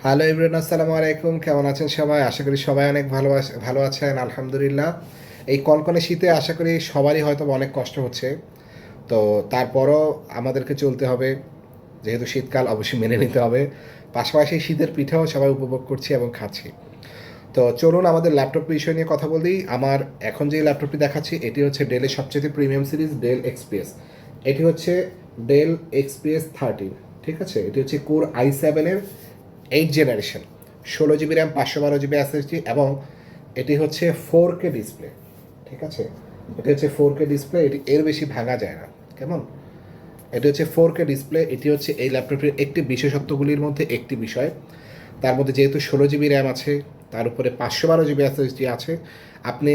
Hello Ibrahim, আসসালামু আলাইকুম। কেমন আছেন সবাই? আশা করি সবাই অনেক ভালো আছেন, আলহামদুলিল্লাহ। এই কনকনে শীতে আশা করি সবারই হয়তো অনেক কষ্ট হচ্ছে। তো তারপরও আমাদেরকে চলতে হবে, যেহেতু শীতকাল অবশ্যই মেনে নিতে হবে। পাশাপাশি শীতের পিঠাও সবাই উপভোগ করছি এবং খাচ্ছি। তো চলুন আমাদের ল্যাপটপ বিষয় নিয়ে কথা বলি। আমার এখন যে ল্যাপটপটি দেখাচ্ছি এটি হচ্ছে ডেলের সবচেয়ে প্রিমিয়াম সিরিজ, ডেল এক্সপিএস। এটি হচ্ছে ডেল এক্সপিএস 13। ঠিক আছে, এটি হচ্ছে কোর i7-এর 8 জেনারেশন, 16 জিবি র্যাম, 512 জিবি এসএসডি, এবং এটি হচ্ছে 4K ডিসপ্লে। ঠিক আছে, এটি হচ্ছে 4K ডিসপ্লে, এটি এর বেশি ভাঙা যায় না। কেমন? এটি হচ্ছে 4K ডিসপ্লে। এটি হচ্ছে এই ল্যাপটপের একটি বিশেষত্বগুলির মধ্যে একটি বিষয়। তার মধ্যে যেহেতু 16 জিবি র্যাম আছে, তার উপরে 512 জিবি এসএসডি আছে, আপনি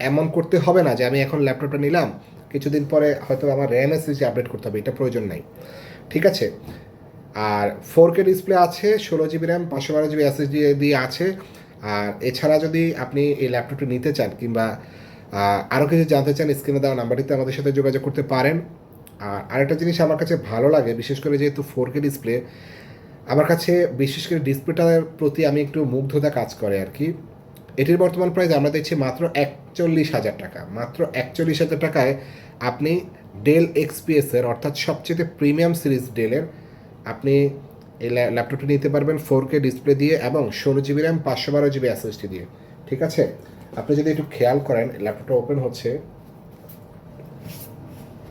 এমন করতে হবে না যে আমি এখন ল্যাপটপটা নিলাম, কিছুদিন পরে হয়তো আমার র্যাম এসএসডি আপডেট করতে হবে, এটা প্রয়োজন নাই। ঠিক আছে, আর 4K ডিসপ্লে আছে, 16 জিবি র্যাম, 512 জিবি এসএসডি দিয়ে আছে। আর এছাড়া যদি আপনি এই ল্যাপটপটি নিতে চান কিংবা আরও কিছু জানতে চান, স্ক্রিনে দেওয়া নাম্বারটিতে আমাদের সাথে যোগাযোগ করতে পারেন। আর আরেকটা জিনিস আমার কাছে ভালো লাগে, বিশেষ করে যেহেতু 4K ডিসপ্লে, আমার কাছে বিশেষ করে ডিসপ্লেটার প্রতি আমি একটু মুগ্ধতা কাজ করে আর কি। এটির বর্তমান প্রাইস আমরা দেখছি মাত্র 41,000 টাকা। মাত্র 41,000 টাকায় আপনি ডেল এক্সপিএসের, অর্থাৎ সবচেয়ে প্রিমিয়াম সিরিজ ডেলের, আপনি এই ল্যাপটপটি নিতে পারবেন 4K ডিসপ্লে দিয়ে এবং 16 জিবি র্যাম, 512 জিবি এসএসডি দিয়ে। ঠিক আছে, আপনি যদি একটু খেয়াল করেন, ল্যাপটপটা ওপেন হচ্ছে,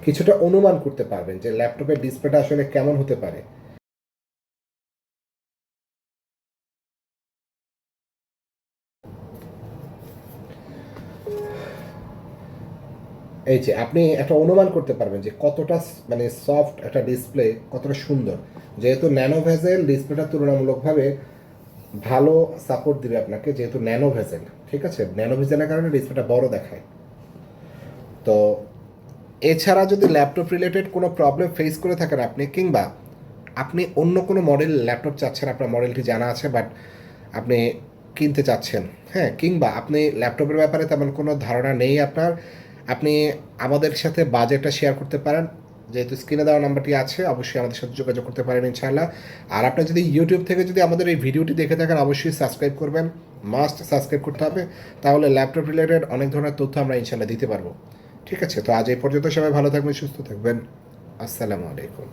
কিছুটা অনুমান করতে পারবেন যে ল্যাপটপের ডিসপ্লেটা আসলে কেমন হতে পারে। এই যে আপনি একটা অনুমান করতে পারবেন যে কতটা মানে সফট একটা ডিসপ্লে, কতটা সুন্দর। যেহেতু ন্যানো ভেজেল, ডিসপ্লেটা তুলনামূলকভাবে ভালো সাপোর্ট দিবে আপনাকে, যেহেতু ন্যানো ভেজেল। ঠিক আছে, ন্যানো ভেজেলের কারণে ডিসপ্লেটা বড় দেখায়। তো এছাড়া যদি ল্যাপটপ রিলেটেড কোনো প্রবলেম ফেস করে থাকেন আপনি, কিংবা আপনি অন্য কোনো মডেল ল্যাপটপ চাচ্ছেন, আপনার মডেলটি জানা আছে বাট আপনি কিনতে চাচ্ছেন, হ্যাঁ, কিংবা আপনি ল্যাপটপের ব্যাপারে তেমন কোনো ধারণা নেই আপনার, আপনি আমাদের সাথে বাজেটটা শেয়ার করতে পারেন। যেহেতু স্ক্রিনে দেওয়া নাম্বারটি আছে, অবশ্যই আমাদের সাথে যোগাযোগ করতে পারেন ইনশাআল্লাহ। আর আপনি যদি ইউটিউব থেকে যদি আমাদের এই ভিডিওটি দেখে থাকেন, অবশ্যই সাবস্ক্রাইব করবেন, মাস্ট সাবস্ক্রাইব করতে হবে। তাহলে ল্যাপটপ রিলেটেড অনেক ধরনের তথ্য আমরা ইনশাআল্লাহ দিতে পারবো। ঠিক আছে, তো আজ এই পর্যন্ত সবাই ভালো থাকবেন, সুস্থ থাকবেন। আসসালামু আলাইকুম।